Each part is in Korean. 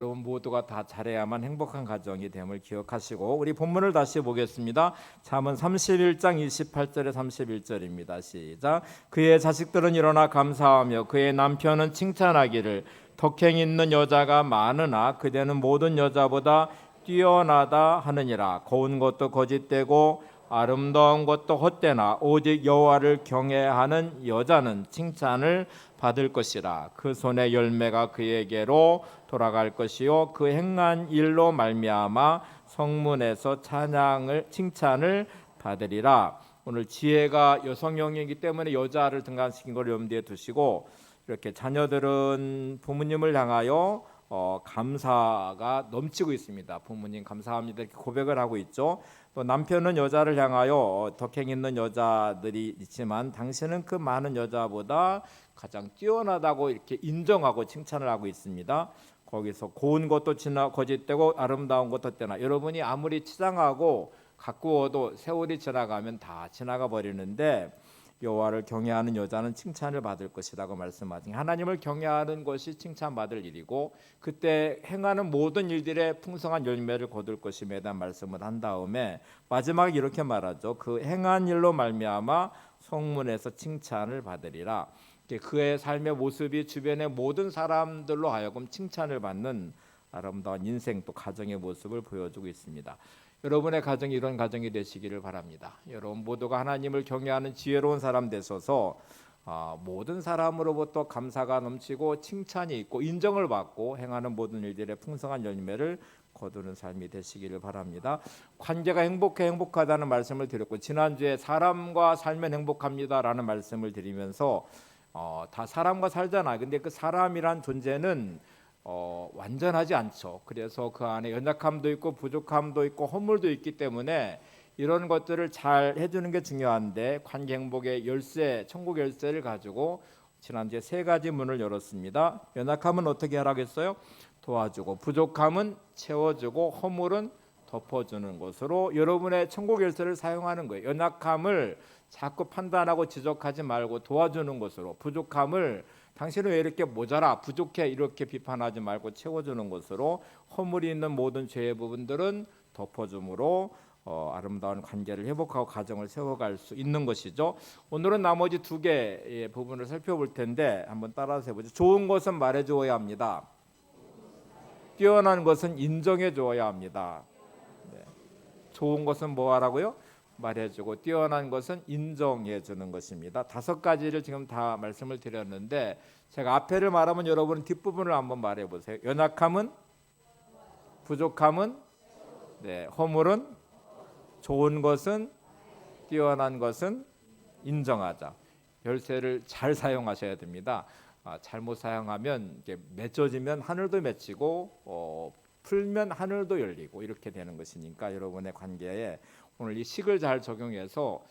여러분 모두가 다 잘해야만 행복한 가정이 됨을 기억하시고 우리 본문을 다시 보겠습니다. 잠언 31장 28절에 31절입니다. 시작. 그의 자식들은 일어나 감사하며 그의 남편은 칭찬하기를 덕행 있는 여자가 많으나 그대는 모든 여자보다 뛰어나다 하느니라. 고운 것도 거짓되고 아름다운 것도 헛되나 오직 여호와를 경외하는 여자는 칭찬을 받을 것이라. 그 손의 열매가 그에게로 돌아갈 것이요 그 행한 일로 말미암아 성문에서 칭찬을 받으리라. 오늘 지혜가 여성형이기 때문에 여자를 등간시킨 걸 염두에 두시고 이렇게 자녀들은 부모님을 향하여 감사가 넘치고 있습니다. 부모님 감사합니다 이렇게 고백을 하고 있죠. 또 남편은 여자를 향하여 덕행 있는 여자들이 있지만 당신은 그 많은 여자보다 가장 뛰어나다고 이렇게 인정하고 칭찬을 하고 있습니다. 거기서 고운 것도 거짓되고 아름다운 것도 헛되나. 여러분이 아무리 치장하고 가꾸어도 세월이 지나가면 다 지나가 버리는데 여호와를 경외하는 여자는 칭찬을 받을 것이라고 말씀하신, 하나님을 경외하는 것이 칭찬받을 일이고 그때 행하는 모든 일들에 풍성한 열매를 거둘 것임에 대한 말씀을 한 다음에 마지막에 이렇게 말하죠. 그 행한 일로 말미암아 성문에서 칭찬을 받으리라. 그의 삶의 모습이 주변의 모든 사람들로 하여금 칭찬을 받는 아름다운 인생 또 가정의 모습을 보여주고 있습니다. 여러분의 가정이 이런 가정이 되시기를 바랍니다. 여러분 모두가 하나님을 경외하는 지혜로운 사람 되셔서 모든 사람으로부터 감사가 넘치고 칭찬이 있고 인정을 받고 행하는 모든 일들의 풍성한 열매를 거두는 삶이 되시기를 바랍니다. 관계가 행복하다는 말씀을 드렸고 지난주에 사람과 살면 행복합니다라는 말씀을 드리면서 다 사람과 살잖아. 근데 그 사람이란 존재는 완전하지 않죠. 그래서 그 안에 연약함도 있고 부족함도 있고 허물도 있기 때문에 이런 것들을 잘 해주는 게 중요한데 관계 행복의 열쇠, 천국 열쇠를 가지고 지난주에 세 가지 문을 열었습니다. 연약함은 어떻게 하라겠어요? 도와주고, 부족함은 채워주고, 허물은 덮어주는 것으로 여러분의 천국 열쇠를 사용하는 거예요. 연약함을 자꾸 판단하고 지적하지 말고 도와주는 것으로, 부족함을 당신은 왜 이렇게 모자라 부족해 이렇게 비판하지 말고 채워주는 것으로, 허물이 있는 모든 죄의 부분들은 덮어줌으로 아름다운 관계를 회복하고 가정을 세워갈 수 있는 것이죠. 오늘은 나머지 두 개의 부분을 살펴볼 텐데 한번 따라서 해보죠. 좋은 것은 말해주어야 합니다. 뛰어난 것은 인정해 주어야 합니다. 네. 좋은 것은 뭐 하라고요? 말해주고 뛰어난 것은 인정해 주는 것입니다. 다섯 가지를 지금 다 말씀을 드렸는데 제가 앞에를 말하면 여러분은 뒷부분을 한번 말해 보세요. 연약함은, 부족함은, 허물은, 좋은 것은, 뛰어난 것은 인정하자. 열쇠를 잘 사용하셔야 됩니다. 잘못 사용하면 이게 맺어지면 하늘도 맺히고 풀면 하늘도 열리고 이렇게 되는 것이니까 여러분의 관계에 오늘 이 식을 잘 적용해서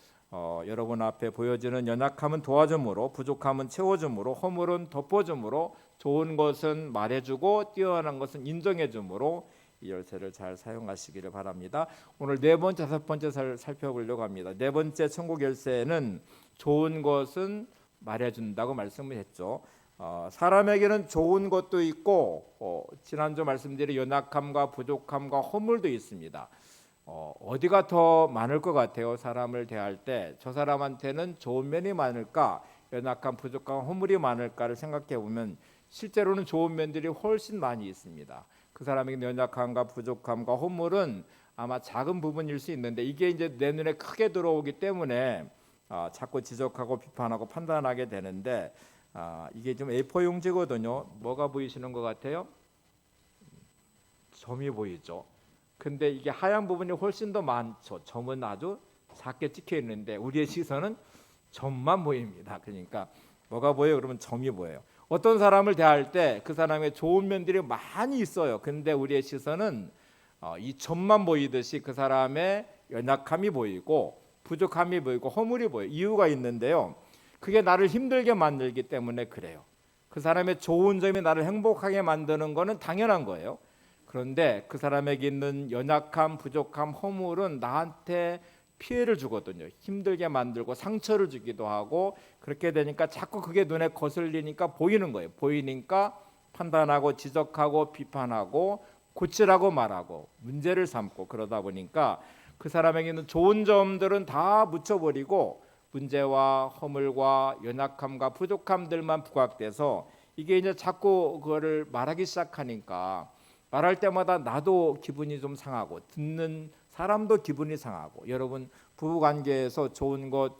여러분 앞에 보여지는 연약함은 도와줌으로, 부족함은 채워줌으로, 허물은 덮어줌으로, 좋은 것은 말해주고 뛰어난 것은 인정해줌으로 이 열쇠를 잘 사용하시기를 바랍니다. 오늘 네 번째, 다섯 번째 살펴보려고 합니다. 네 번째 천국 열쇠는 좋은 것은 말해준다고 말씀을 했죠. 사람에게는 좋은 것도 있고 지난주 말씀드린 연약함과 부족함과 허물도 있습니다. 어디가 더 많을 것 같아요? 사람을 대할 때 저 사람한테는 좋은 면이 많을까, 연약함, 부족함, 허물이 많을까를 생각해 보면 실제로는 좋은 면들이 훨씬 많이 있습니다. 그 사람에게 연약함과 부족함과 허물은 아마 작은 부분일 수 있는데 이게 이제 내 눈에 크게 들어오기 때문에 자꾸 지적하고 비판하고 판단하게 되는데 이게 좀 A4 용지거든요. 뭐가 보이시는 것 같아요? 점이 보이죠. 근데 이게 하얀 부분이 훨씬 더 많죠. 점은 아주 작게 찍혀 있는데 우리의 시선은 점만 보입니다. 그러니까 뭐가 보여요? 그러면 점이 보여요. 어떤 사람을 대할 때 그 사람의 좋은 면들이 많이 있어요. 근데 우리의 시선은 이 점만 보이듯이 그 사람의 연약함이 보이고 부족함이 보이고 허물이 보여요. 이유가 있는데요. 그게 나를 힘들게 만들기 때문에 그래요. 그 사람의 좋은 점이 나를 행복하게 만드는 거는 당연한 거예요. 그런데 그 사람에게 있는 연약함, 부족함, 허물은 나한테 피해를 주거든요. 힘들게 만들고 상처를 주기도 하고 그렇게 되니까 자꾸 그게 눈에 거슬리니까 보이는 거예요. 보이니까 판단하고 지적하고 비판하고 고치라고 말하고 문제를 삼고 그러다 보니까 그 사람에게 있는 좋은 점들은 다 묻혀버리고 문제와 허물과 연약함과 부족함들만 부각돼서 이게 이제 자꾸 그거를 말하기 시작하니까 말할 때마다 나도 기분이 좀 상하고 듣는 사람도 기분이 상하고 여러분 부부관계에서 좋은 것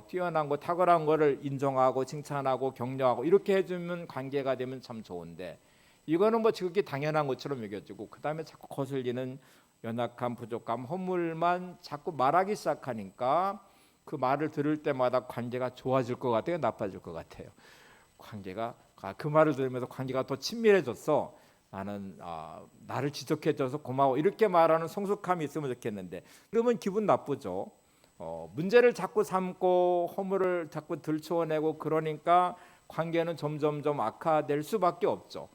뛰어난 거 탁월한 거를 인정하고 칭찬하고 격려하고 이렇게 해주면 관계가 되면 참 좋은데 이거는 뭐 지극히 당연한 것처럼 여겨지고 그 다음에 자꾸 거슬리는 연약함 부족함 허물만 자꾸 말하기 시작하니까 그 말을 들을 때마다 관계가 좋아질 것 같아요 나빠질 것 같아요 관계가 그 말을 들으면서 관계가 더 친밀해졌어 나는 나를 지적해줘서 고마워 이렇게 말하는 성숙함이 있으면 좋겠는데 그러면 기분 나쁘죠 문제를 자꾸 삼고 허물을 자꾸 들추어내고 그러니까 관계는 점점점 악화될 수밖에 없죠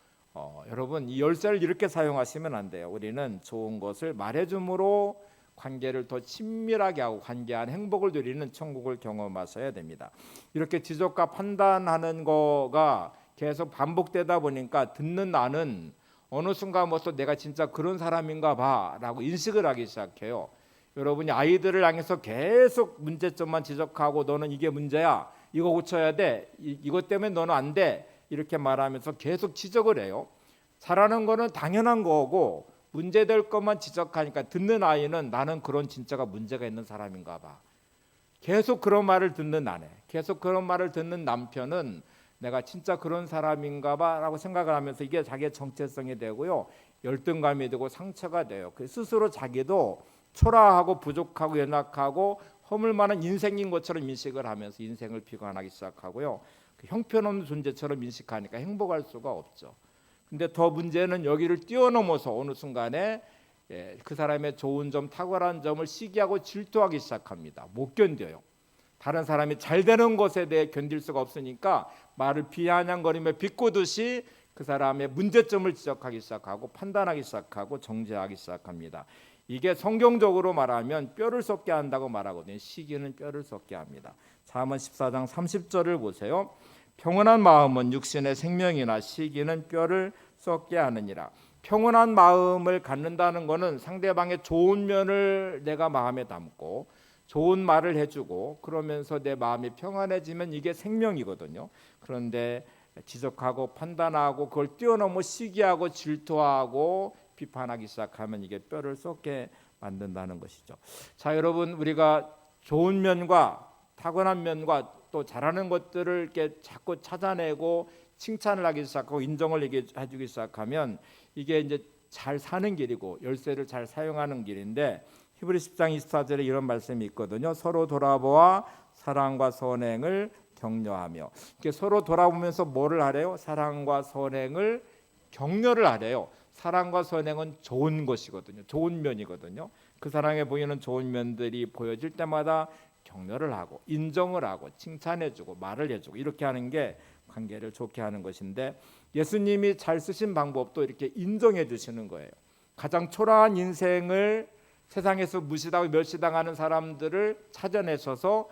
여러분 이 열쇠를 이렇게 사용하시면 안 돼요 우리는 좋은 것을 말해줌으로 관계를 더 친밀하게 하고 관계 안 행복을 누리는 천국을 경험하셔야 됩니다 이렇게 지적과 판단하는 거가 계속 반복되다 보니까 듣는 나는 어느 순간부터 내가 진짜 그런 사람인가 봐 라고 인식을 하기 시작해요 여러분이 아이들을 향해서 계속 문제점만 지적하고 너는 이게 문제야 이거 고쳐야 돼 이것 때문에 너는 안 돼 이렇게 말하면서 계속 지적을 해요 잘하는 거는 당연한 거고 문제될 것만 지적하니까 듣는 아이는 나는 그런 진짜가 문제가 있는 사람인가 봐 계속 그런 말을 듣는 아내 계속 그런 말을 듣는 남편은 내가 진짜 그런 사람인가 봐 라고 생각을 하면서 이게 자기의 정체성이 되고요 열등감이 되고 상처가 돼요 스스로 자기도 초라하고 부족하고 연약하고 허물 많은 인생인 것처럼 인식을 하면서 인생을 비관하기 시작하고요 형편없는 존재처럼 인식하니까 행복할 수가 없죠 근데 더 문제는 여기를 뛰어넘어서 어느 순간에 그 사람의 좋은 점 탁월한 점을 시기하고 질투하기 시작합니다 못 견뎌요 다른 사람이 잘 되는 것에 대해 견딜 수가 없으니까 말을 비아냥거리며 비꼬듯이 그 사람의 문제점을 지적하기 시작하고 판단하기 시작하고 정죄하기 시작합니다 이게 성경적으로 말하면 뼈를 썩게 한다고 말하거든요 시기는 뼈를 썩게 합니다 잠언 14장 30절을 보세요 평온한 마음은 육신의 생명이나 시기는 뼈를 썩게 하느니라 평온한 마음을 갖는다는 것은 상대방의 좋은 면을 내가 마음에 담고 좋은 말을 해주고 그러면서 내 마음이 평안해지면 이게 생명이거든요 그런데 지적하고 판단하고 그걸 뛰어넘어 시기하고 질투하고 비판하기 시작하면 이게 뼈를 썩게 만든다는 것이죠 자 여러분 우리가 좋은 면과 타고난 면과 또 잘하는 것들을 이렇게 자꾸 찾아내고 칭찬을 하기 시작하고 인정을 해주기 시작하면 이게 이제 잘 사는 길이고 열쇠를 잘 사용하는 길인데 히브리 10장 24절에 이런 말씀이 있거든요 서로 돌아보아 사랑과 선행을 격려하며 이렇게 서로 돌아보면서 뭐를 하래요? 사랑과 선행을 격려를 하래요 사랑과 선행은 좋은 것이거든요 좋은 면이거든요 그 사랑에 보이는 좋은 면들이 보여질 때마다 격려를 하고 인정을 하고 칭찬해주고 말을 해주고 이렇게 하는 게 관계를 좋게 하는 것인데 예수님이 잘 쓰신 방법도 이렇게 인정해 주시는 거예요 가장 초라한 인생을 세상에서 무시당하고 멸시당하는 사람들을 찾아내셔서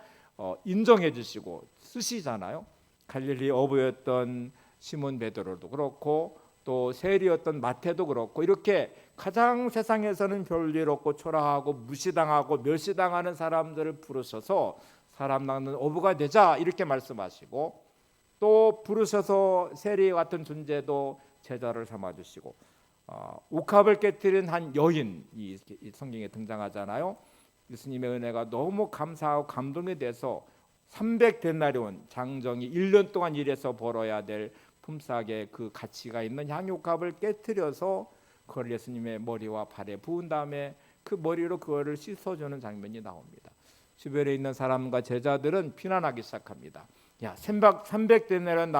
인정해 주시고 쓰시잖아요 갈릴리 어부였던 시몬 베드로도 그렇고 또 세리였던 마태도 그렇고 이렇게 가장 세상에서는 별일 없고 초라하고 무시당하고 멸시당하는 사람들을 부르셔서 사람 낚는 어부가 되자 이렇게 말씀하시고 또 부르셔서 세리 같은 존재도 제자를 삼아주시고 옥합을 깨뜨린 한 여인 이 성경에 등장하잖아요 예수님의 은혜가 너무 감사하고 감동이 돼서 300데나리온 장정이 1년 동안 일해서 벌어야 될 품삯의 그 가치가 있는 향유값을 깨트려서 그걸 예수님의 머리와 발에 부은 다음에 그 머리로 그거를 씻어주는 장면이 나옵니다. 주변에 있는 사람과 제자들은 비난하기 시작합니다. 야, 300데나리온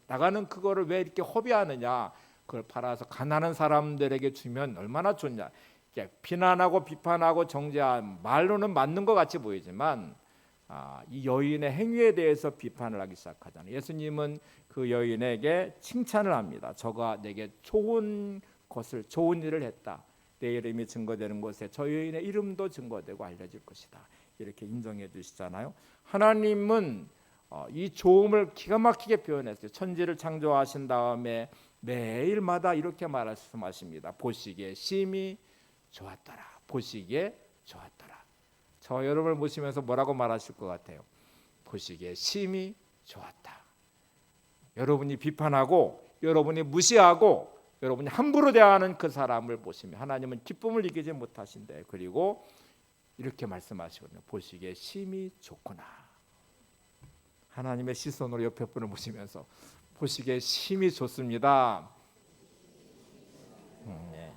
나가는 그거를 왜 이렇게 허비하느냐? 그걸 팔아서 가난한 사람들에게 주면 얼마나 좋냐? 비난하고 비판하고 정죄한 말로는 맞는 것 같이 보이지만 이 여인의 행위에 대해서 비판을 하기 시작하잖아요. 예수님은 그 여인에게 칭찬을 합니다. 저가 내게 좋은 일을 했다. 내 이름이 증거되는 곳에 저 여인의 이름도 증거되고 알려질 것이다. 이렇게 인정해 주시잖아요. 하나님은 이 좋음을 기가 막히게 표현했어요. 천지를 창조하신 다음에 매일마다 이렇게 말씀하십니다. 보시기에 심히 좋았더라. 보시기에 좋았더라. 저 여러분을 보시면서 뭐라고 말하실 것 같아요? 보시기에 심히 좋았다. 여러분이 비판하고 여러분이 무시하고 여러분이 함부로 대하는 그 사람을 보시면 하나님은 기쁨을 이기지 못하신대. 그리고 이렇게 말씀하시거든요. 보시기에 심히 좋구나. 하나님의 시선으로 옆에 분을 보시면서 보시기에 심히 좋습니다. 네.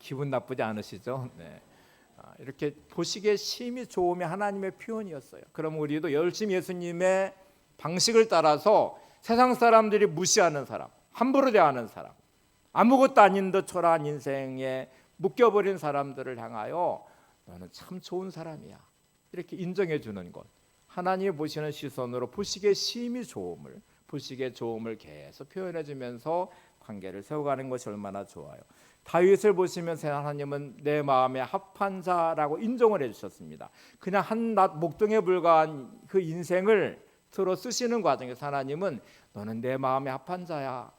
기분 나쁘지 않으시죠? 네. 이렇게 보시기에 심히 좋음이 하나님의 표현이었어요. 그럼 우리도 열심히 예수님의 방식을 따라서 세상 사람들이 무시하는 사람, 함부로 대하는 사람, 아무것도 아닌 듯 초라한 인생에 묶여버린 사람들을 향하여 너는 참 좋은 사람이야, 이렇게 인정해 주는 것, 하나님이 보시는 시선으로 보시기에 심히 좋음을, 보시기에 좋음을 계속 표현해 주면서 관계를 세워가는 것이 얼마나 좋아요. 다윗을 보시면 하나님은 내 마음에 합한 자라고 인정을 해주셨습니다. 그냥 한낱 목동에 불과한 그 인생을 들어 쓰시는 과정에서 하나님은 너는 내 마음에 합한 자야,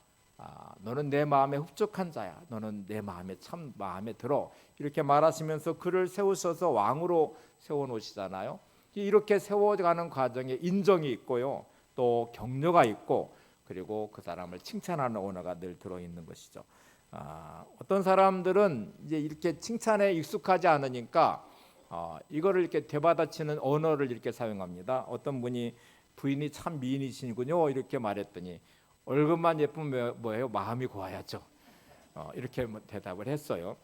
너는 내 마음에 흡족한 자야, 너는 내 마음에 참 마음에 들어, 이렇게 말하시면서 그를 세우셔서 왕으로 세워놓으시잖아요. 이렇게 세워가는 과정에 인정이 있고요, 또 격려가 있고, 그리고 그 사람을 칭찬하는 언어가 늘 들어있는 것이죠. 어떤 사람들은 이제 이렇게 칭찬에 익숙하지 않으니까 이거를 이렇게 되받아치는 언어를 이렇게 사용합니다. 어떤 분이 부인이 참 미인이시군요 이렇게 말했더니 얼굴만 예쁘면 뭐예요? 마음이 고와야죠. 이렇게 대답을 했어요.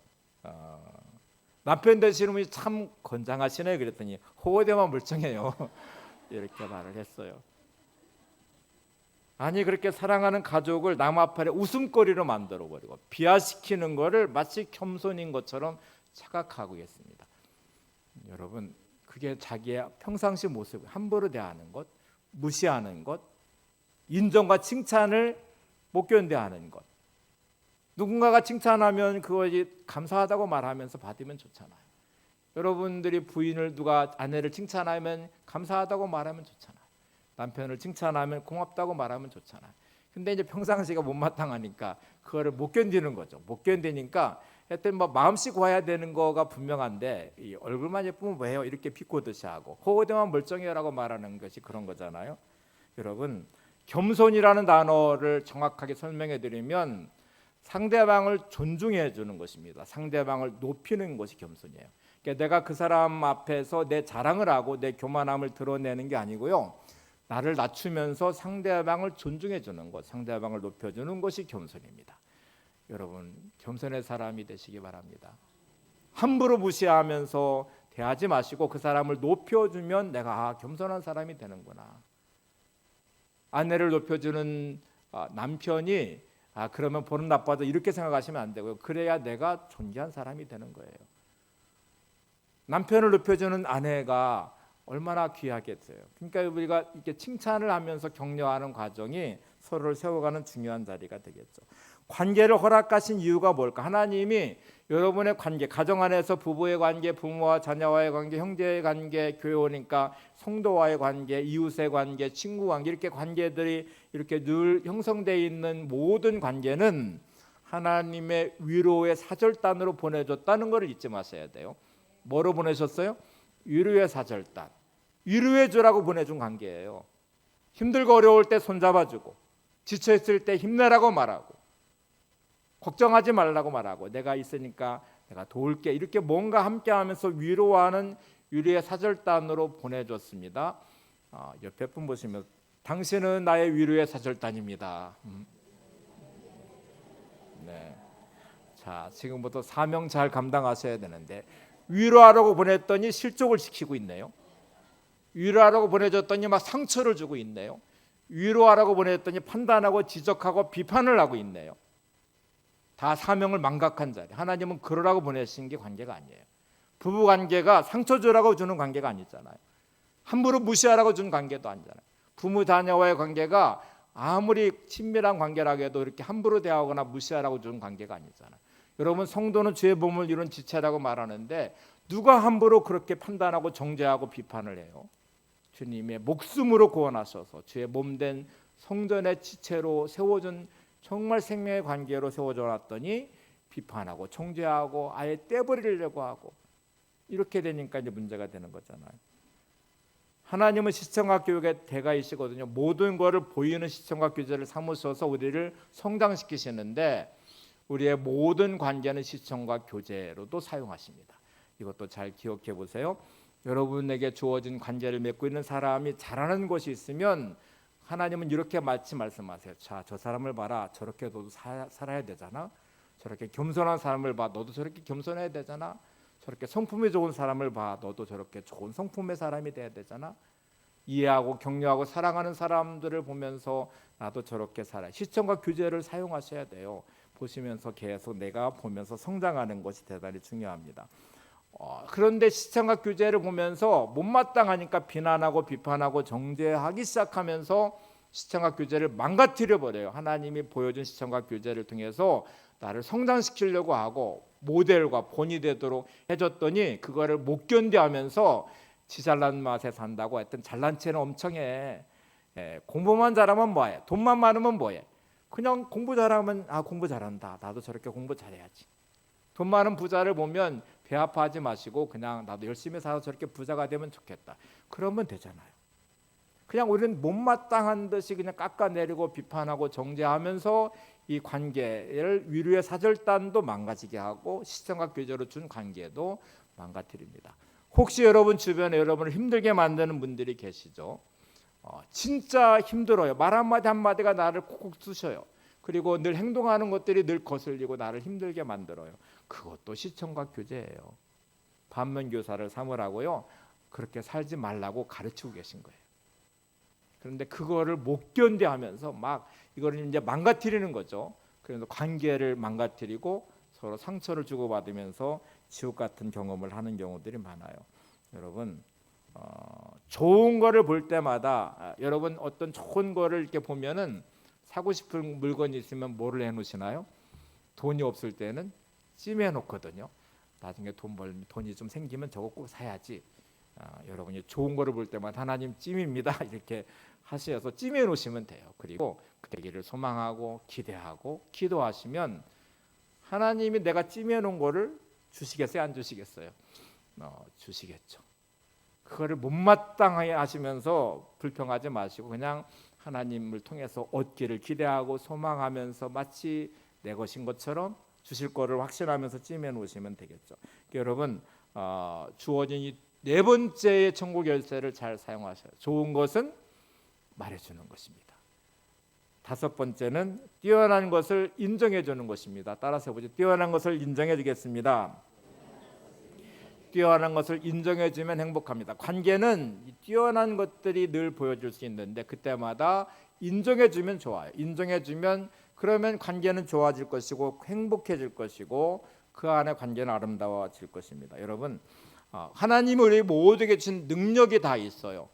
남편 되시는 분이 참 건장하시네 그랬더니 호호대만 멀쩡해요. 이렇게 말을 했어요. 아니, 그렇게 사랑하는 가족을 남 앞에 웃음거리로 만들어버리고 비하시키는 것을 마치 겸손인 것처럼 착각하고 있습니다. 여러분, 그게 자기의 평상시 모습, 함부로 대하는 것, 무시하는 것, 인정과 칭찬을 못 견뎌하는 것. 누군가가 칭찬하면 그것이 감사하다고 말하면서 받으면 좋잖아요. 여러분들이 부인을, 누가 아내를 칭찬하면 감사하다고 말하면 좋잖아요. 남편을 칭찬하면 고맙다고 말하면 좋잖아요. 근데 이제 평상시가 못마땅하니까 그거를 못 견디는 거죠. 못 견디니까 하여튼 뭐 마음씨 고와야 되는 거가 분명한데 이 얼굴만 예쁘면 뭐해요? 이렇게 비꼬듯이 하고 호호대만 멀쩡해라고 말하는 것이 그런 거잖아요. 여러분, 겸손이라는 단어를 정확하게 설명해 드리면 상대방을 존중해 주는 것입니다. 상대방을 높이는 것이 겸손이에요. 그러니까 내가 그 사람 앞에서 내 자랑을 하고 내 교만함을 드러내는 게 아니고요, 나를 낮추면서 상대방을 존중해 주는 것, 상대방을 높여주는 것이 겸손입니다. 여러분, 겸손의 사람이 되시기 바랍니다. 함부로 무시하면서 대하지 마시고 그 사람을 높여주면 내가 겸손한 사람이 되는구나. 아내를 높여주는 남편이 그러면 보는 나빠져 이렇게 생각하시면 안 되고요. 그래야 내가 존귀한 사람이 되는 거예요. 남편을 높여주는 아내가 얼마나 귀하겠어요. 그러니까 우리가 이렇게 칭찬을 하면서 격려하는 과정이 서로를 세워가는 중요한 자리가 되겠죠. 관계를 허락하신 이유가 뭘까? 하나님이 여러분의 관계, 가정 안에서 부부의 관계, 부모와 자녀와의 관계, 형제의 관계, 교회 오니까 성도와의 관계, 이웃의 관계, 친구 관계, 이렇게 관계들이 이렇게 늘 형성되어 있는 모든 관계는 하나님의 위로의 사절단으로 보내줬다는 것을 잊지 마셔야 돼요. 뭐로 보내셨어요? 위로의 사절단, 위로해 주라고 보내준 관계예요. 힘들고 어려울 때 손잡아주고, 지쳐있을 때 힘내라고 말하고, 걱정하지 말라고 말하고, 내가 있으니까 내가 도울게, 이렇게 뭔가 함께하면서 위로하는 위로의 사절단으로 보내줬습니다. 옆에 분 보시면 당신은 나의 위로의 사절단입니다. 네. 자, 지금부터 사명 잘 감당하셔야 되는데 위로하라고 보냈더니 실족을 시키고 있네요. 위로하라고 보내줬더니 막 상처를 주고 있네요. 위로하라고 보냈더니 판단하고 지적하고 비판을 하고 있네요. 다 사명을 망각한 자리. 하나님은 그러라고 보내신 게 관계가 아니에요. 부부 관계가 상처 주라고 주는 관계가 아니잖아요. 함부로 무시하라고 주는 관계도 아니잖아요. 부모 자녀와의 관계가 아무리 친밀한 관계라고 해도 이렇게 함부로 대하거나 무시하라고 주는 관계가 아니잖아요. 여러분, 성도는 주의 몸을 이룬 지체라고 말하는데 누가 함부로 그렇게 판단하고 정죄하고 비판을 해요? 주님의 목숨으로 구원하셔서 주의 몸된 성전의 지체로 세워준 정말 생명의 관계로 세워져 놨더니 비판하고 정죄하고 아예 떼버리려고 하고 이렇게 되니까 이제 문제가 되는 거잖아요. 하나님은 시청각 교육의 대가이시거든요. 모든 것을 보이는 시청각 교제를 삼으셔서 우리를 성장시키시는데 우리의 모든 관계는 시청각 교제로도 사용하십니다. 이것도 잘 기억해 보세요. 여러분에게 주어진 관계를 맺고 있는 사람이 잘하는 것이 있으면 하나님은 이렇게 마치 말씀하세요. 자, 저 사람을 봐라. 저렇게 너도 살아야 되잖아. 저렇게 겸손한 사람을 봐. 너도 저렇게 겸손해야 되잖아. 저렇게 성품이 좋은 사람을 봐. 너도 저렇게 좋은 성품의 사람이 돼야 되잖아. 이해하고 격려하고 사랑하는 사람들을 보면서 나도 저렇게 살아. 시청과 규제를 사용하셔야 돼요. 보시면서 계속 내가 보면서 성장하는 것이 대단히 중요합니다. 그런데 시청과 규제를 보면서 못마땅하니까 비난하고 비판하고 정죄하기 시작하면서 시청과 규제를 망가뜨려 버려요. 하나님이 보여준 시청과 규제를 통해서 나를 성장시키려고 하고 모델과 본이 되도록 해줬더니 그거를 못 견뎌하면서 지 잘난 맛에 산다고 하여튼 잘난 체는 엄청 해. 공부만 잘하면 뭐해? 돈만 많으면 뭐해? 그냥 공부 잘하면 공부 잘한다. 나도 저렇게 공부 잘해야지. 돈 많은 부자를 보면 배 아파하지 마시고 그냥 나도 열심히 살아서 저렇게 부자가 되면 좋겠다. 그러면 되잖아요. 그냥 우리는 못마땅한 듯이 그냥 깎아내리고 비판하고 정죄하면서 이 관계를 위로의 사절단도 망가지게 하고 시청각 교제로 준 관계도 망가뜨립니다. 혹시 여러분 주변에 여러분을 힘들게 만드는 분들이 계시죠? 진짜 힘들어요. 말 한마디 한마디가 나를 콕콕 쑤셔요. 그리고 늘 행동하는 것들이 늘 거슬리고 나를 힘들게 만들어요. 그것도 시청각 교제예요. 반면교사를 삼으라고요. 그렇게 살지 말라고 가르치고 계신 거예요. 그런데 그거를 못 견뎌하면서 막 이거를 이제 망가뜨리는 거죠. 그래서 관계를 망가뜨리고 서로 상처를 주고받으면서 지옥 같은 경험을 하는 경우들이 많아요. 여러분 좋은 거를 볼 때마다 여러분 어떤 좋은 거를 이렇게 보면은 사고 싶은 물건이 있으면 뭐를 해놓으시나요? 돈이 없을 때는 찜해 놓거든요. 나중에 돈이 좀 생기면 저거 꼭 사야지. 여러분이 좋은 거를 볼 때마다 하나님 찜입니다 이렇게 하셔서 찜해 놓으시면 돼요. 그리고 그 되기를 소망하고 기대하고 기도하시면 하나님이 내가 찜해 놓은 거를 주시겠어요? 안 주시겠어요? 주시겠죠. 그거를 못마땅하게 하시면서 불평하지 마시고 그냥 하나님을 통해서 얻기를 기대하고 소망하면서 마치 내 것인 것처럼 주실 거를 확신하면서 찜해 놓으시면 되겠죠. 여러분 주어진 이 네 번째의 천국 열쇠를 잘 사용하셔요. 좋은 것은 말해주는 것입니다. 다섯 번째는 뛰어난 것을 인정해 주는 것입니다. 따라서 해보죠. 뛰어난 것을 인정해 주겠습니다. 뛰어난 것을 인정해 주면 행복합니다. 관계는 뛰어난 것들이 늘 보여줄 수 있는데 그때마다 인정해 주면 좋아요. 인정해 주면 그러면 관계는 좋아질 것이고 행복해질 것이고 그 안에 관계는 아름다워질 것입니다. 여러분 하나님이 우리 모두에게 주신 능력이 다 있어요.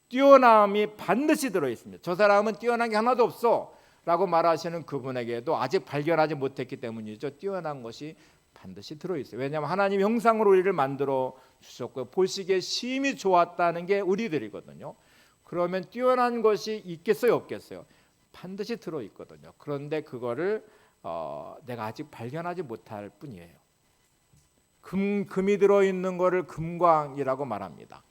뛰어남이 반드시 들어있습니다. 저 사람은 뛰어난 게 하나도 없어 라고 말하시는 그분에게도 아직 발견하지 못했기 때문이죠. 뛰어난 것이 반드시 들어있어요. 왜냐하면 하나님 형상으로 우리를 만들어 주셨고요. 보시기에 심히 좋았다는 게 우리들이거든요. 그러면 뛰어난 것이 있겠어요 없겠어요? 반드시 들어있거든요. 그런데 그거를 내가 아직 발견하지 못할 뿐이에요. 금이 들어있는 거를 금광이라고 말합니다.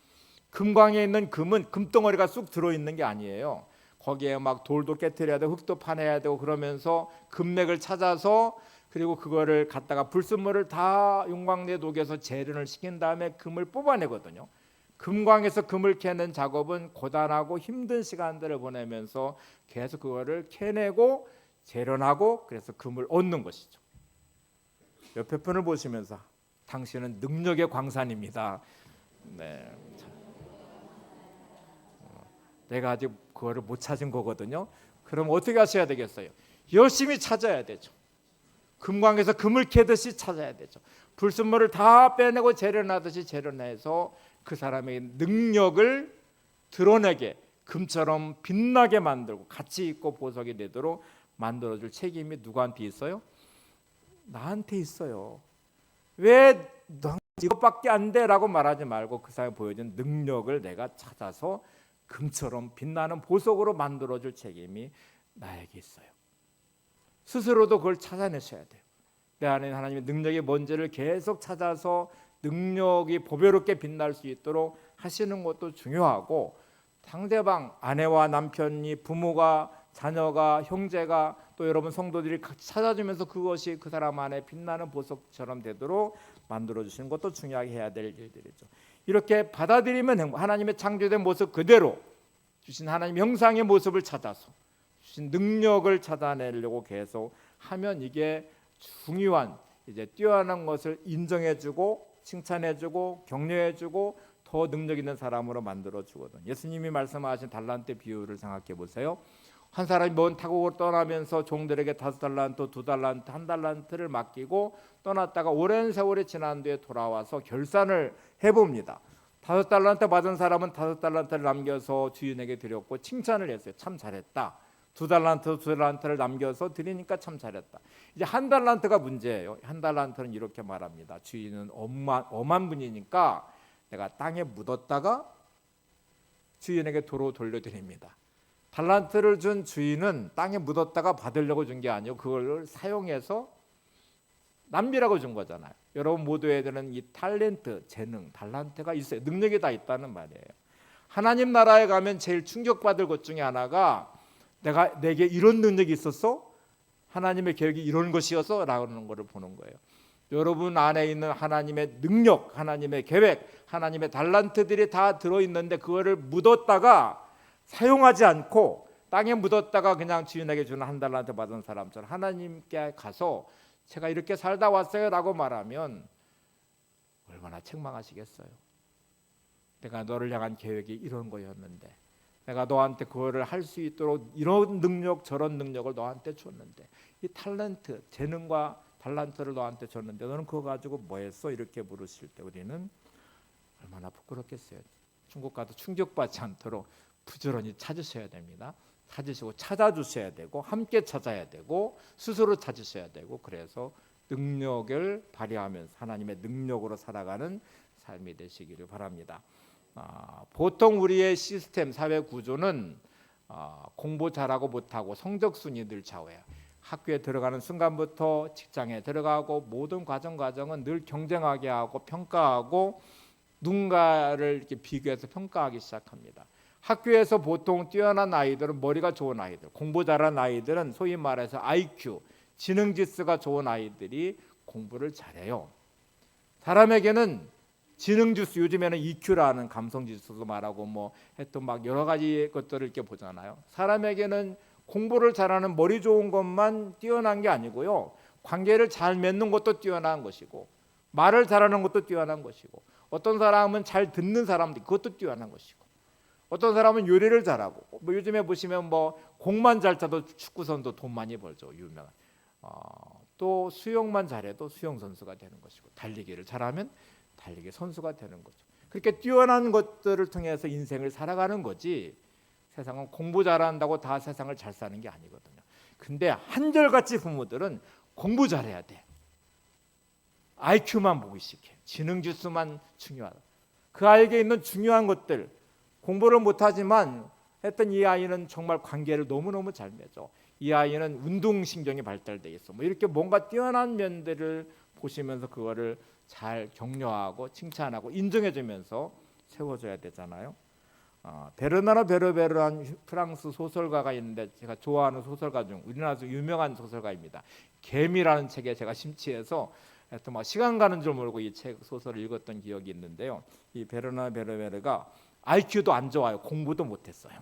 금광에 있는 금은 금덩어리가 쑥 들어있는 게 아니에요. 거기에 막 돌도 깨트려야 되고 흙도 파내야 되고 그러면서 금맥을 찾아서 그리고 그거를 갖다가 불순물을 다 용광로에 녹여서 재련을 시킨 다음에 금을 뽑아내거든요. 금광에서 금을 캐는 작업은 고단하고 힘든 시간들을 보내면서 계속 그거를 캐내고 재련하고 그래서 금을 얻는 것이죠. 옆에 분을 보시면서 당신은 능력의 광산입니다. 네. 내가 아직 그거를 못 찾은 거거든요. 그럼 어떻게 하셔야 되겠어요? 열심히 찾아야 되죠. 금광에서 금을 캐듯이 찾아야 되죠. 불순물을 다 빼내고 재련하듯이 재련해서 그 사람의 능력을 드러내게 금처럼 빛나게 만들고 가치 있고 보석이 되도록 만들어줄 책임이 누구한테 있어요? 나한테 있어요. 왜 너 이것밖에 안 돼? 라고 말하지 말고 그 사람이 보여준 능력을 내가 찾아서 금처럼 빛나는 보석으로 만들어줄 책임이 나에게 있어요. 스스로도 그걸 찾아내셔야 돼요. 내 안에 하나님의 능력이 뭔지를 계속 찾아서 능력이 보배롭게 빛날 수 있도록 하시는 것도 중요하고, 상대방, 아내와 남편이, 부모가, 자녀가, 형제가, 또 여러분 성도들이 같이 찾아주면서 그것이 그 사람 안에 빛나는 보석처럼 되도록 만들어주시는 것도 중요하게 해야 될 일들이죠. 이렇게 받아들이면 하나님의 창조된 모습 그대로 주신 하나님 형상의 모습을 찾아서 주신 능력을 찾아내려고 계속 하면 이게 중요한, 이제 뛰어난 것을 인정해주고 칭찬해주고 격려해주고 더 능력 있는 사람으로 만들어주거든. 예수님이 말씀하신 달란트 비유를 생각해 보세요. 한 사람이 먼 타국으로 떠나면서 종들에게 5달란트, 2달란트, 1달란트를 맡기고 떠났다가 오랜 세월이 지난 뒤에 돌아와서 결산을 해봅니다. 5달란트 받은 사람은 5달란트를 남겨서 주인에게 드렸고 칭찬을 했어요. 참 잘했다. 2달란트를 남겨서 드리니까 참 잘했다. 이제 1달란트가 문제예요. 1달란트는 이렇게 말합니다. 주인은 엄한 분이니까 내가 땅에 묻었다가 주인에게 도로 돌려드립니다. 달란트를 준 주인은 땅에 묻었다가 받으려고 준 게 아니고 그걸 사용해서 낭비라고 준 거잖아요. 여러분 모두에게는 이 탤런트, 재능, 달란트가 있어요. 능력이 다 있다는 말이에요. 하나님 나라에 가면 제일 충격받을 것 중에 하나가 내게 이런 능력이 있었어? 하나님의 계획이 이런 것이어서? 라는 것을 보는 거예요. 여러분 안에 있는 하나님의 능력, 하나님의 계획, 하나님의 달란트들이 다 들어있는데 그거를 묻었다가 사용하지 않고 땅에 묻었다가 그냥 주인에게 주는 1달란트 받은 사람처럼 하나님께 가서 제가 이렇게 살다 왔어요 라고 말하면 얼마나 책망하시겠어요. 내가 너를 향한 계획이 이런 거였는데, 내가 너한테 그거를 할 수 있도록 이런 능력 저런 능력을 너한테 줬는데, 이 탤런트, 재능과 달란트를 너한테 줬는데 너는 그거 가지고 뭐 했어? 이렇게 물으실 때 우리는 얼마나 부끄럽겠어요. 중국 가도 충격받지 않도록 부지런히 찾으셔야 됩니다. 찾으시고 찾아주셔야 되고 함께 찾아야 되고 스스로 찾으셔야 되고, 그래서 능력을 발휘하면서 하나님의 능력으로 살아가는 삶이 되시기를 바랍니다. 보통 우리의 시스템 사회 구조는 공부 잘하고 못하고 성적 순위 늘 좌우해요. 학교에 들어가는 순간부터 직장에 들어가고 모든 과정은 늘 경쟁하게 하고 평가하고 누군가를 이렇게 비교해서 평가하기 시작합니다. 학교에서 보통 뛰어난 아이들은 머리가 좋은 아이들, 공부 잘하는 아이들은 소위 말해서 IQ, 지능지수가 좋은 아이들이 공부를 잘해요. 사람에게는 지능지수, 요즘에는 EQ라는 감성지수도 말하고 뭐 했던 막 여러 가지 것들을 이렇게 보잖아요. 사람에게는 공부를 잘하는 머리 좋은 것만 뛰어난 게 아니고요. 관계를 잘 맺는 것도 뛰어난 것이고, 말을 잘하는 것도 뛰어난 것이고, 어떤 사람은 잘 듣는 사람들 그것도 뛰어난 것이고, 어떤 사람은 요리를 잘하고, 뭐 요즘에 보시면 뭐 공만 잘 차도 축구선도 돈 많이 벌죠. 유명한. 또 수영만 잘해도 수영 선수가 되는 것이고, 달리기를 잘하면 달리기 선수가 되는 거죠. 그렇게 뛰어난 것들을 통해서 인생을 살아가는 거지, 세상은 공부 잘한다고 다 세상을 잘 사는 게 아니거든요. 근데 한결같이 부모들은 공부 잘해야 돼. IQ만 보기 시작해. 지능지수만 중요하다. 그 아이에게 있는 중요한 것들, 공부를 못하지만 했던 이 아이는 정말 관계를 너무너무 잘 맺어. 이 아이는 운동신경이 발달되어 있어. 뭐 이렇게 뭔가 뛰어난 면들을 보시면서 그거를 잘 격려하고 칭찬하고 인정해주면서 세워줘야 되잖아요. 베르나르 베르베르한 프랑스 소설가가 있는데 제가 좋아하는 소설가 중 우리나라에서 유명한 소설가입니다. 개미라는 책에 제가 심취해서 하여튼 막 시간 가는 줄 모르고 이 책 소설을 읽었던 기억이 있는데요. 이 베르나르 베르베르가 IQ도 안 좋아요. 공부도 못했어요.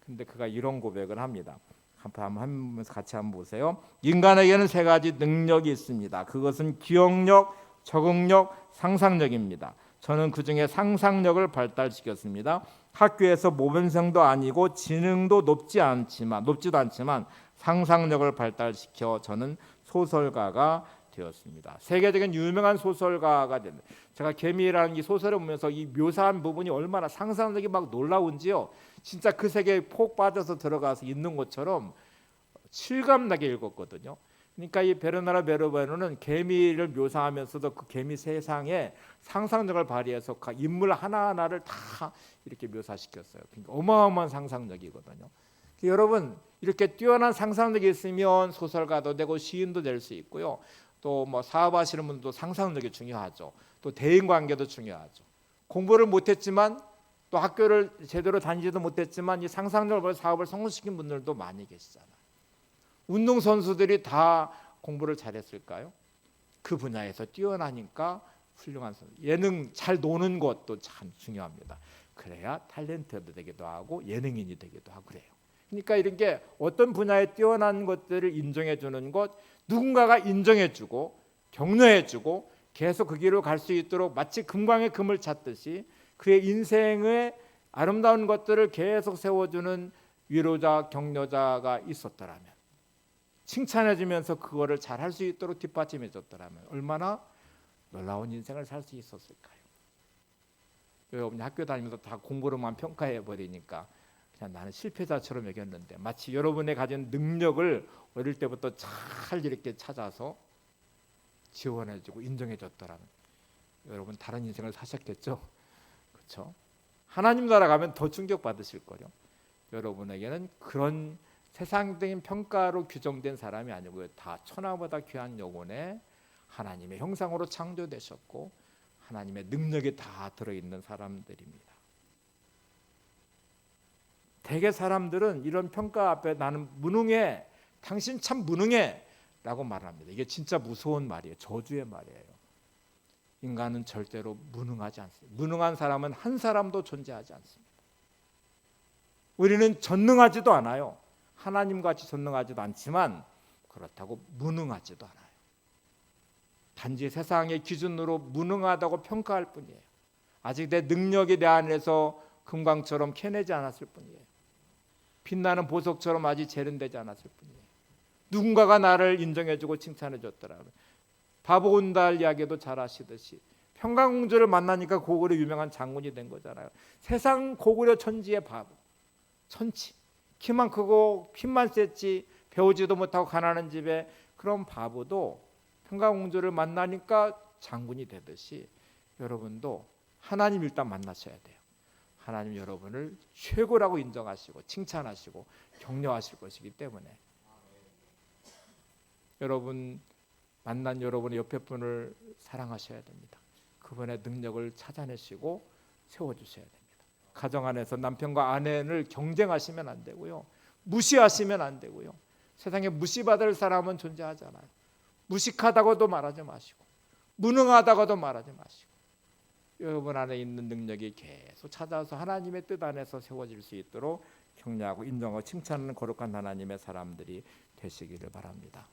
근데 그가 이런 고백을 합니다. 한번 같이 한번 보세요. 인간에게는 3가지 능력이 있습니다. 그것은 기억력, 적응력, 상상력입니다. 저는 그중에 상상력을 발달시켰습니다. 학교에서 모범생도 아니고 지능도 높지도 않지만 상상력을 발달시켜 저는 소설가가 되었습니다. 세계적인 유명한 소설가가 된, 제가 개미라는 이 소설을 보면서 이 묘사한 부분이 얼마나 상상력이 막 놀라운지요. 진짜 그 세계에 폭 빠져서 들어가서 있는 것처럼 실감나게 읽었거든요. 그러니까 이 베르나르 베르베르는 개미를 묘사하면서도 그 개미 세상에 상상력을 발휘해서 인물 하나하나를 다 이렇게 묘사시켰어요. 그러니까 어마어마한 상상력이거든요. 여러분 이렇게 뛰어난 상상력이 있으면 소설가도 되고 시인도 될 수 있고요. 또 뭐 사업하시는 분도 상상력이 중요하죠. 또 대인 관계도 중요하죠. 공부를 못했지만 또 학교를 제대로 다니지도 못했지만 이 상상력을 사업을 성공시킨 분들도 많이 계시잖아요. 운동 선수들이 다 공부를 잘했을까요? 그 분야에서 뛰어나니까 훌륭한 선수. 예능 잘 노는 것도 참 중요합니다. 그래야 탤런트도 되기도 하고 예능인이 되기도 하고 그래요. 그러니까 이런 게 어떤 분야에 뛰어난 것들을 인정해 주는 것, 누군가가 인정해 주고 격려해 주고 계속 그 길로 갈 수 있도록 마치 금광에 금을 찾듯이 그의 인생의 아름다운 것들을 계속 세워주는 위로자, 격려자가 있었더라면, 칭찬해 주면서 그거를 잘할 수 있도록 뒷받침해 줬더라면 얼마나 놀라운 인생을 살 수 있었을까요? 여러분 학교 다니면서 다 공부로만 평가해 버리니까 그냥 나는 실패자처럼 여겼는데, 마치 여러분의 가진 능력을 어릴 때부터 잘 이렇게 찾아서 지원해주고 인정해줬더라면 여러분 다른 인생을 사셨겠죠, 그렇죠? 하나님 나라 가면 더 충격 받으실 거요. 여러분에게는 그런 세상적인 평가로 규정된 사람이 아니고요, 다 천하보다 귀한 영혼에 하나님의 형상으로 창조되셨고 하나님의 능력이 다 들어있는 사람들입니다. 대개 사람들은 이런 평가 앞에 나는 무능해, 당신 참 무능해 라고 말합니다. 이게 진짜 무서운 말이에요. 저주의 말이에요. 인간은 절대로 무능하지 않습니다. 무능한 사람은 한 사람도 존재하지 않습니다. 우리는 전능하지도 않아요. 하나님같이 전능하지도 않지만 그렇다고 무능하지도 않아요. 단지 세상의 기준으로 무능하다고 평가할 뿐이에요. 아직 내 능력이 내 안에서 금광처럼 캐내지 않았을 뿐이에요. 빛나는 보석처럼 아직 재련되지 않았을 뿐이에요. 누군가가 나를 인정해주고 칭찬해줬더라고요. 바보온달 이야기도 잘 아시듯이 평강공주를 만나니까 고구려 유명한 장군이 된 거잖아요. 세상 고구려 천지의 바보, 천치, 키만 크고 힘만 셌지 배우지도 못하고 가난한 집에 그런 바보도 평강공주를 만나니까 장군이 되듯이 여러분도 하나님 일단 만나셔야 돼요. 하나님 여러분을 최고라고 인정하시고 칭찬하시고 격려하실 것이기 때문에 여러분 만난 여러분의 옆에 분을 사랑하셔야 됩니다. 그분의 능력을 찾아내시고 세워주셔야 됩니다. 가정 안에서 남편과 아내를 경쟁하시면 안 되고요, 무시하시면 안 되고요. 세상에 무시받을 사람은 존재하잖아요. 무식하다고도 말하지 마시고 무능하다고도 말하지 마시고 여러분 안에 있는 능력이 계속 찾아서 하나님의 뜻 안에서 세워질 수 있도록 격려하고 인정하고 칭찬하는 거룩한 하나님의 사람들이 되시기를 바랍니다.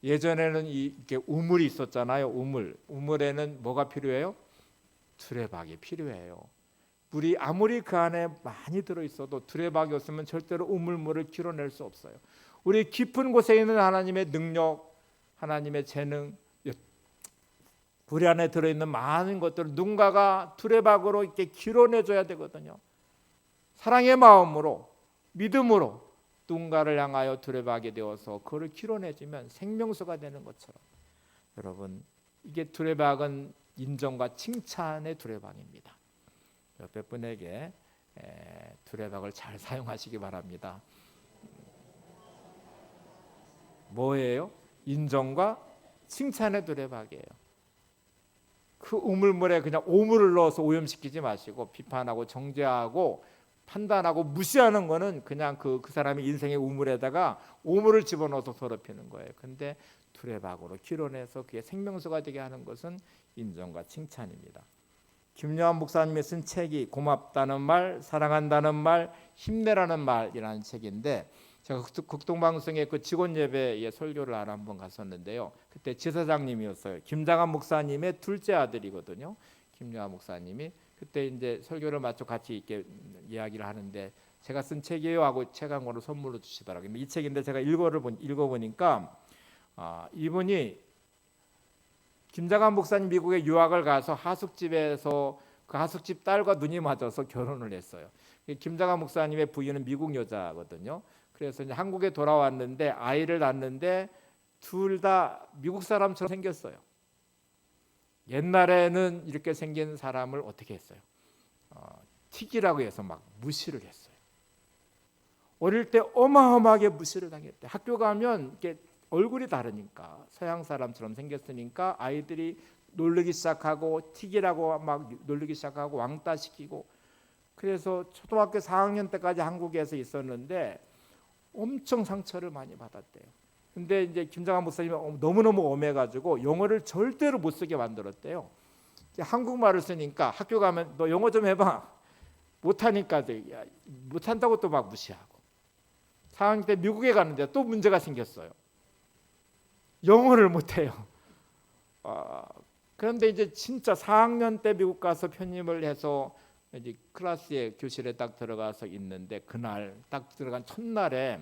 예전에는 이렇게 우물이 있었잖아요. 우물에는 뭐가 필요해요? 두레박이 필요해요. 물이 아무리 그 안에 많이 들어있어도 두레박이 없으면 절대로 우물물을 길어낼 수 없어요. 우리 깊은 곳에 있는 하나님의 능력, 하나님의 재능, 우리 안에 들어있는 많은 것들을 누군가가 두레박으로 이렇게 길어내줘야 되거든요. 사랑의 마음으로, 믿음으로 누군가를 향하여 두레박이 되어서 그를 길어내주면 생명수가 되는 것처럼 여러분 이게 두레박은 인정과 칭찬의 두레박입니다. 옆에 분에게 두레박을 잘 사용하시기 바랍니다. 뭐예요? 인정과 칭찬의 두레박이에요. 그 우물물에 그냥 오물을 넣어서 오염시키지 마시고 비판하고 정죄하고 판단하고 무시하는 거는 그냥 그 사람의 인생의 우물에다가 오물을 집어넣어서 더럽히는 거예요. 근데 두레박으로 길어내서 그게 생명수가 되게 하는 것은 인정과 칭찬입니다. 김요한 목사님이 쓴 책이 고맙다는 말, 사랑한다는 말, 힘내라는 말이라는 책인데 제가 극동방송에 그 직원 예배에 설교를 하러 한번 갔었는데요. 그때 지사장님이었어요. 김장한 목사님의 둘째 아들이거든요. 김요한 목사님이 그때 이제 설교를 마쳐 같이 이렇게 이야기를 하는데 제가 쓴 책이에요 하고 책 한 권을 선물로 주시더라고요. 이 책인데 제가 읽어보니까 이분이 김장한 목사님 미국에 유학을 가서 하숙집에서 그 하숙집 딸과 눈이 맞아서 결혼을 했어요. 김장한 목사님의 부인은 미국 여자거든요. 그래서 이제 한국에 돌아왔는데 아이를 낳는데 둘 다 미국 사람처럼 생겼어요. 옛날에는 이렇게 생긴 사람을 어떻게 했어요? 틱이라고 해서 막 무시를 했어요. 어릴 때 어마어마하게 무시를 당했대. 학교 가면 이렇게 얼굴이 다르니까 서양 사람처럼 생겼으니까 아이들이 놀리기 시작하고 틱이라고 막 놀리기 시작하고 왕따 시키고, 그래서 초등학교 4학년 때까지 한국에서 있었는데 엄청 상처를 많이 받았대요. 근데 이제 김장한 목사님이 너무너무 엄해가지고 영어를 절대로 못 쓰게 만들었대요. 한국말을 쓰니까 학교 가면 너 영어 좀 해봐. 못하니까 못한다고 또 막 무시하고. 4학년 때 미국에 가는데 또 문제가 생겼어요. 영어를 못해요. 그런데 이제 진짜 4학년 때 미국 가서 편입을 해서 이제 클래스에 교실에 딱 들어가서 있는데, 그날 딱 들어간 첫날에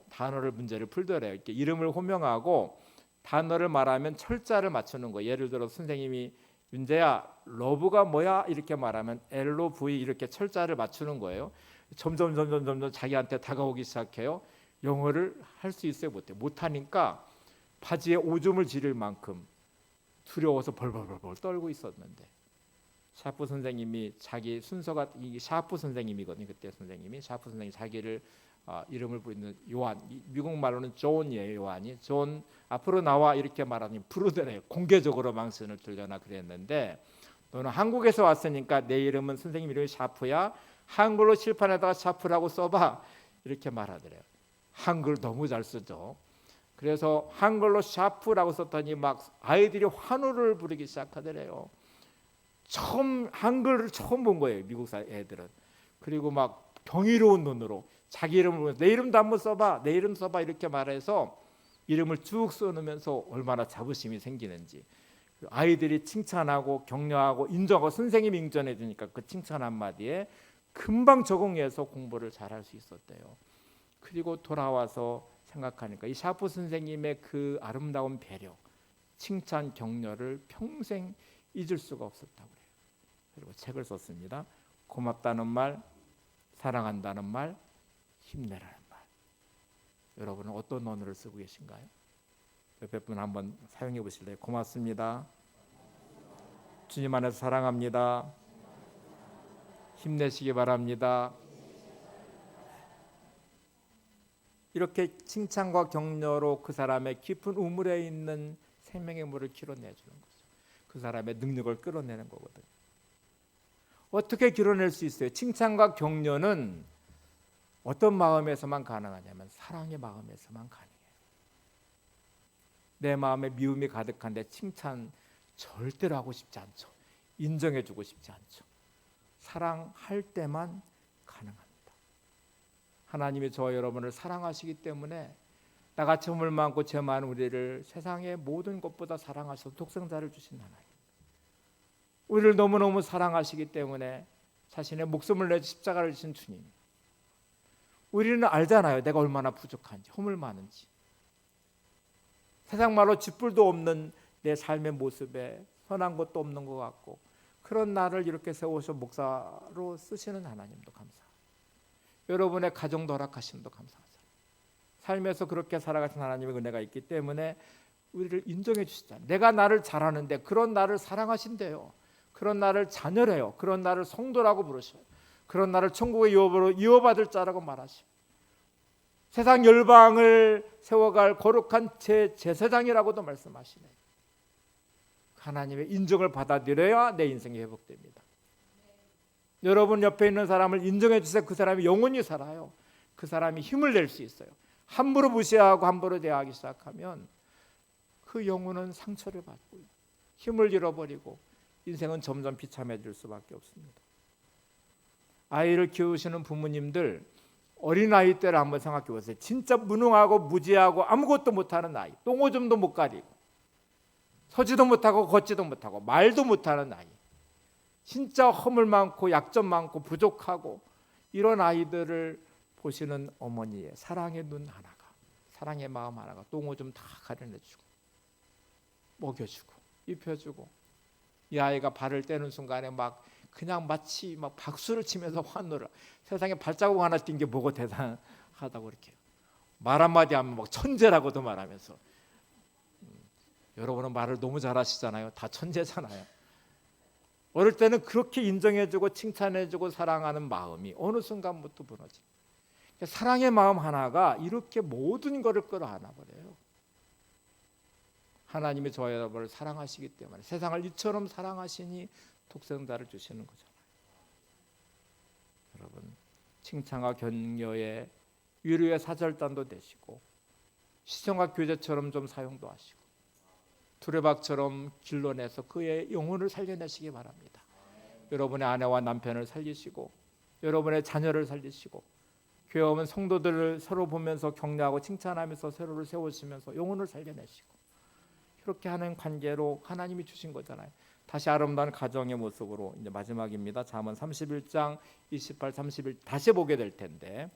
단어를 문제를 풀더래요. 이렇게 이름을 호명하고 단어를 말하면 철자를 맞추는 거. 예를 들어 선생님이 윤재야 러브가 뭐야 이렇게 말하면 LOV 이렇게 철자를 맞추는 거예요. 점점 자기한테 다가오기 시작해요. 영어를 할 수 있어요? 못하니까 바지에 오줌을 지릴 만큼 두려워서 벌벌 떨고 있었는데, 샤프 선생님이 자기 순서가, 이 샤프 선생님이거든요. 그때 선생님이 샤프 선생님 자기를 이름을 부르는 요한, 미국말로는 존이에요. 요한이 존 앞으로 나와 이렇게 말하니 부르더래요. 공개적으로 망신을 들려나 그랬는데, 너는 한국에서 왔으니까 내 이름은 선생님 이름이 샤프야. 한글로 칠판에다가 샤프라고 써봐 이렇게 말하더래요. 한글 너무 잘 쓰죠. 그래서 한글로 샤프라고 썼더니 막 아이들이 환호를 부르기 시작하더래요. 한글을 처음 본 거예요, 미국 애들은. 그리고 막 경이로운 눈으로 자기 이름을 보면서 내 이름도 한번 써봐, 내 이름 써봐 이렇게 말해서 이름을 쭉 써놓으면서 얼마나 자부심이 생기는지. 아이들이 칭찬하고 격려하고 인정하고 선생님이 인정해 주니까 그 칭찬 한마디에 금방 적응해서 공부를 잘할 수 있었대요. 그리고 돌아와서 생각하니까 이 샤프 선생님의 그 아름다운 배려, 칭찬, 격려를 평생 잊을 수가 없었다고 해요. 그리고 책을 썼습니다. 고맙다는 말, 사랑한다는 말, 힘내라는 말. 여러분은 어떤 언어를 쓰고 계신가요? 옆에 분 한번 사용해 보실래요? 고맙습니다. 주님 안에서 사랑합니다. 힘내시기 바랍니다. 이렇게 칭찬과 격려로 그 사람의 깊은 우물에 있는 생명의 물을 길어내주는 거죠. 그 사람의 능력을 끌어내는 거거든요. 어떻게 길어낼 수 있어요? 칭찬과 격려는 어떤 마음에서만 가능하냐면 사랑의 마음에서만 가능해요. 내 마음에 미움이 가득한데 칭찬 절대로 하고 싶지 않죠. 인정해주고 싶지 않죠. 사랑할 때만 가능합니다. 하나님이 저와 여러분을 사랑하시기 때문에 나같이 허물 많고 죄 많은 우리를 세상의 모든 것보다 사랑하셔서 독생자를 주신 하나님, 우리를 너무너무 사랑하시기 때문에 자신의 목숨을 내어 십자가를 지신 주님, 우리는 알잖아요. 내가 얼마나 부족한지, 허물 많은지. 세상 말로 쥐뿔도 없는 내 삶의 모습에 선한 것도 없는 것 같고, 그런 나를 이렇게 세우셔 목사로 쓰시는 하나님도 감사합니다. 여러분의 가정도 허락하심도 감사하죠. 삶에서 그렇게 살아가신 하나님의 은혜가 있기 때문에 우리를 인정해 주시잖아요. 내가 나를 잘하는데 그런 나를 사랑하신대요. 그런 나를 자녀래요. 그런 나를 성도라고 부르셔요. 그런 나를 천국의 유업으로 이어받을 자라고 말하시고, 세상 열방을 세워갈 거룩한 제사장이라고도 말씀하시네요. 하나님의 인정을 받아들여야 내 인생이 회복됩니다. 여러분 옆에 있는 사람을 인정해 주세요. 그 사람이 영원히 살아요. 그 사람이 힘을 낼 수 있어요. 함부로 무시하고 함부로 대하기 시작하면 그 영혼은 상처를 받고 힘을 잃어버리고 인생은 점점 비참해질 수밖에 없습니다. 아이를 키우시는 부모님들, 어린아이 때를 한번 생각해 보세요. 진짜 무능하고 무지하고 아무것도 못하는 아이, 똥오줌도 못 가리고 서지도 못하고 걷지도 못하고 말도 못하는 아이, 진짜 허물 많고 약점 많고 부족하고 이런 아이들을 보시는 어머니의 사랑의 눈 하나가, 사랑의 마음 하나가 똥오줌 다 가려내주고 먹여주고 입혀주고, 이 아이가 발을 떼는 순간에 막 그냥 마치 막 박수를 치면서 환호를, 세상에 발자국 하나 띈 게 뭐가 대단하다고 이렇게 말 한마디 하면 막 천재라고도 말하면서 여러분은 말을 너무 잘하시잖아요. 다 천재잖아요. 어릴 때는 그렇게 인정해주고 칭찬해주고 사랑하는 마음이 어느 순간부터 무너집니다. 사랑의 마음 하나가 이렇게 모든 것을 끌어안아 버려요. 하나님이 저와 여러분을 사랑하시기 때문에 세상을 이처럼 사랑하시니 독생자를 주시는 거잖아요. 여러분, 칭찬과 격려의 위로의 사절단도 되시고 시청각 교재처럼 좀 사용도 하시고 두레박처럼 길러내서 그의 영혼을 살려내시기 바랍니다. 여러분의 아내와 남편을 살리시고 여러분의 자녀를 살리시고 교회 오면 성도들을 서로 보면서 격려하고 칭찬하면서 서로를 세우시면서 영혼을 살려내시고 그렇게 하는 관계로 하나님이 주신 거잖아요. 다시 아름다운 가정의 모습으로 이제 마지막입니다. 잠언 31장 28, 31 다시 보게 될 텐데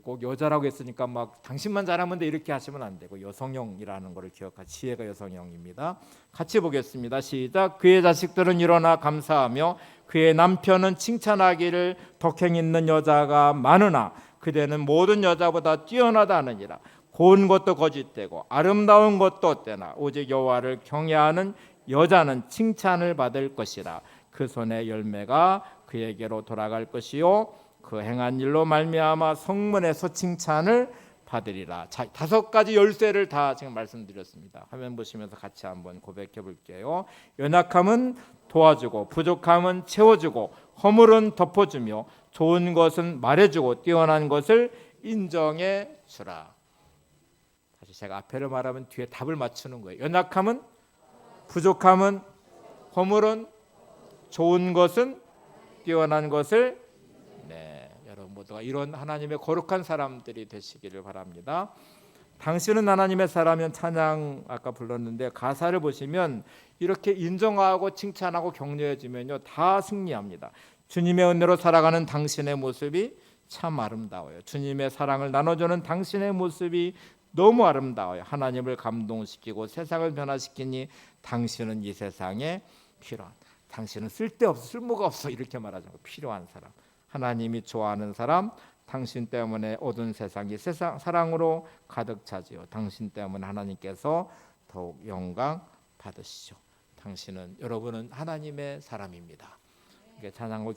꼭 여자라고 했으니까 막 당신만 잘하면 돼 이렇게 하시면 안 되고 여성형이라는 것을 기억하 지혜가 여성형입니다. 같이 보겠습니다. 시작. 그의 자식들은 일어나 감사하며 그의 남편은 칭찬하기를 덕행 있는 여자가 많으나 그대는 모든 여자보다 뛰어나다 하느니라. 고운 것도 거짓되고 아름다운 것도 어때나 오직 여호와를 경외하는 여자는 칭찬을 받을 것이라. 그 손의 열매가 그에게로 돌아갈 것이요 그 행한 일로 말미암아 성문에서 칭찬을 받으리라. 자, 5가지 열쇠를 다 지금 말씀드렸습니다. 화면 보시면서 같이 한번 고백해 볼게요. 연약함은 도와주고 부족함은 채워주고 허물은 덮어주며 좋은 것은 말해주고 뛰어난 것을 인정해 주라. 다시 제가 앞에를 말하면 뒤에 답을 맞추는 거예요. 연약함은 부족함은 허물은 좋은 것은 뛰어난 것을 여러분 모두가 이런 하나님의 거룩한 사람들이 되시기를 바랍니다. 당신은 하나님의 사람이면 찬양 아까 불렀는데 가사를 보시면 이렇게 인정하고 칭찬하고 격려해 주면요 다 승리합니다. 주님의 은혜로 살아가는 당신의 모습이 참 아름다워요. 주님의 사랑을 나눠주는 당신의 모습이 너무 아름다워요. 하나님을 감동시키고 세상을 변화시키니 당신은 이 세상에 필요한, 당신은 쓸데없어 쓸모가 없어 이렇게 말하죠. 필요한 사람, 하나님이 좋아하는 사람, 당신 때문에 얻은 세상이 세상 사랑으로 가득 차지요. 당신 때문에 하나님께서 더욱 영광 받으시죠. 당신은 여러분은 하나님의 사람입니다. 찬양을